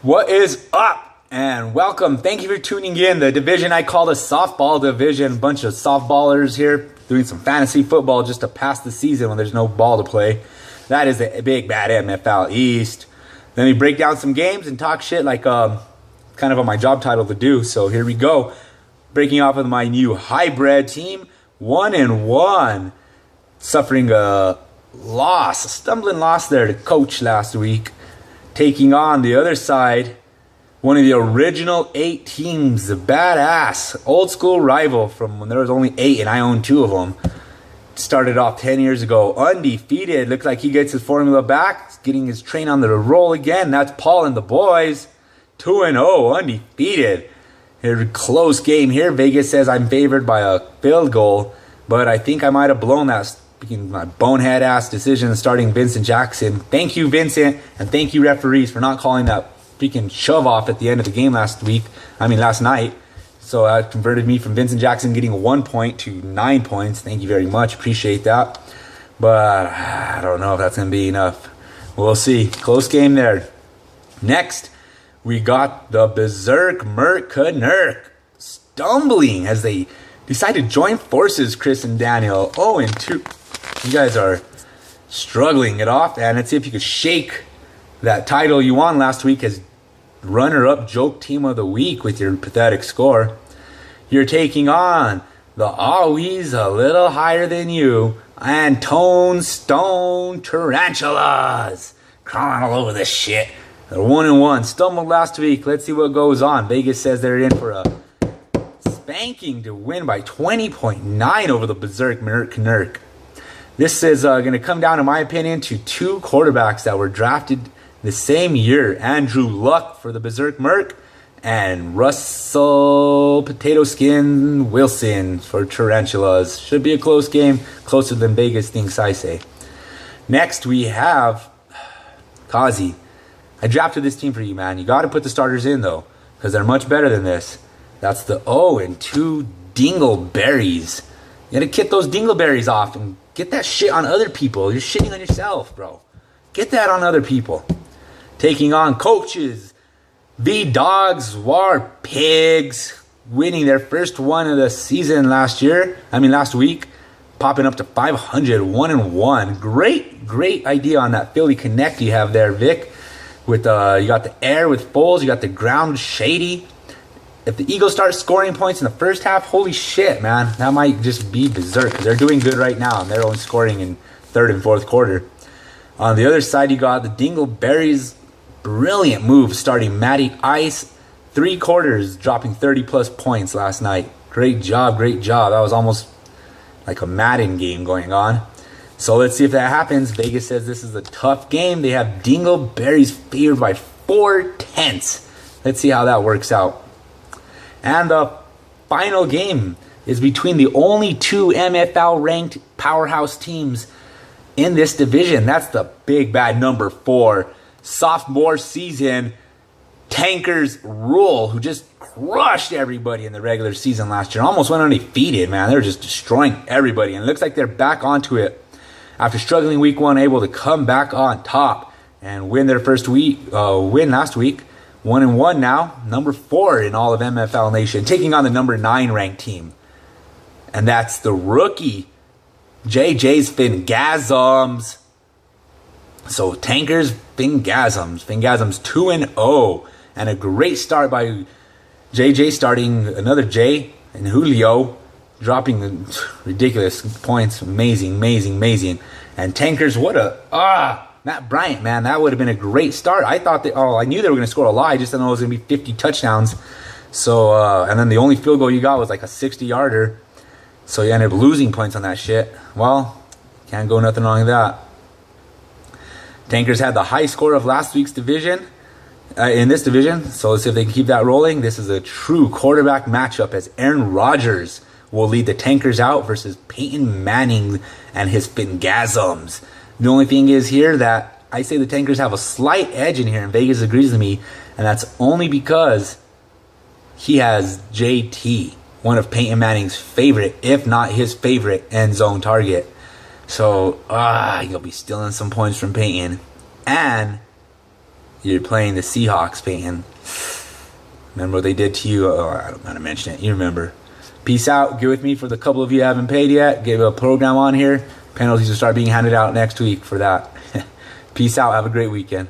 What is up? And welcome. Thank you for tuning in. The division I call the softball division. Bunch of softballers here doing some fantasy football just to pass the season when there's no ball to play. That is the big bad MFL East. Then we break down some games and talk shit like kind of on my job title to do. So here we go. Breaking off with my new hybrid team. 1-1. Suffering a stumbling loss there to Coach last week. Taking on the other side, one of the original 8 teams, the badass, old school rival from when there was only 8 and I owned 2 of them. Started off 10 years ago, undefeated. Looks like he gets his formula back, getting his train on the roll again. That's Paul and the boys. 2-0, undefeated. A close game here. Vegas says I'm favored by a field goal, but I think I might have blown that. Speaking my bonehead ass decision of starting Vincent Jackson. Thank you, Vincent, and thank you, referees, for not calling that freaking shove off at the end of the game last night. So that converted me from Vincent Jackson getting 1 point to 9 points. Thank you very much. Appreciate that. But I don't know if that's going to be enough. We'll see. Close game there. Next, we got the Berserk Merc Knurk stumbling as they decide to join forces, Chris and Daniel. 0-2. You guys are struggling it off. And let's see if you could shake that title you won last week as runner-up joke team of the week with your pathetic score. You're taking on the always a little higher than you and Tone Stone Tarantulas. Crawling all over this shit. They're 1-1. Stumbled last week. Let's see what goes on. Vegas says they're in for a spanking to win by 20.9 over the Berserk Merc Knurk. This is going to come down, in my opinion, to 2 quarterbacks that were drafted the same year. Andrew Luck for the Berserk Merc and Russell Potato Skin Wilson for Tarantulas. Should be a close game, closer than Vegas thinks, I say. Next, we have Kazi. I drafted this team for you, man. You got to put the starters in, though, because they're much better than this. That's the 0-2 Dingleberries. You got to kick those Dingleberries off and get that shit on other people. You're shitting on yourself, bro. Get that on other people. Taking on coaches. The Dogs War Pigs. Winning their first one of the season last week. Popping up to 500, 1-1. Great idea on that Philly Connect you have there, Vic. With you got the air with Foles. You got the ground Shady. If the Eagles start scoring points in the first half, holy shit, man. That might just be berserk. They're doing good right now, and they're only scoring in third and fourth quarter. On the other side, you got the Dingleberries. Brilliant move starting Matty Ice. 3 quarters, dropping 30-plus points last night. Great job. That was almost like a Madden game going on. So let's see if that happens. Vegas says this is a tough game. They have Dingleberries favored by 4/10. Let's see how that works out. And the final game is between the only 2 MFL-ranked powerhouse teams in this division. That's the big bad number 4 sophomore season Tankers Rule, who just crushed everybody in the regular season last year. Almost went undefeated, man. They were just destroying everybody. And it looks like they're back onto it after struggling week 1, able to come back on top and win their first win last week. 1-1 now, number 4 in all of MFL Nation, taking on the number 9 ranked team. And that's the rookie, JJ's Fingasms. So Tankers, Fingasms 2-0. And a great start by JJ, starting another J and Julio, dropping ridiculous points. Amazing. And Tankers, Matt Bryant, man, that would have been a great start. I knew they were going to score a lot. I just didn't know it was going to be 50 touchdowns. So, and then the only field goal you got was like a 60-yarder. So you ended up losing points on that shit. Well, can't go nothing wrong with that. Tankers had the high score of last week's division, in this division. So let's see if they can keep that rolling. This is a true quarterback matchup as Aaron Rodgers will lead the Tankers out versus Peyton Manning and his Fingasms. The only thing is here that I say the Tankers have a slight edge in here, and Vegas agrees with me, and that's only because he has JT, one of Peyton Manning's favorite, if not his favorite, end zone target. So, you'll be stealing some points from Peyton. And you're playing the Seahawks, Peyton. Remember what they did to you? Oh, I don't want to mention it. You remember. Peace out. Get with me for the couple of you who haven't paid yet. Get a program on here. Penalties will start being handed out next week for that. Peace out. Have a great weekend.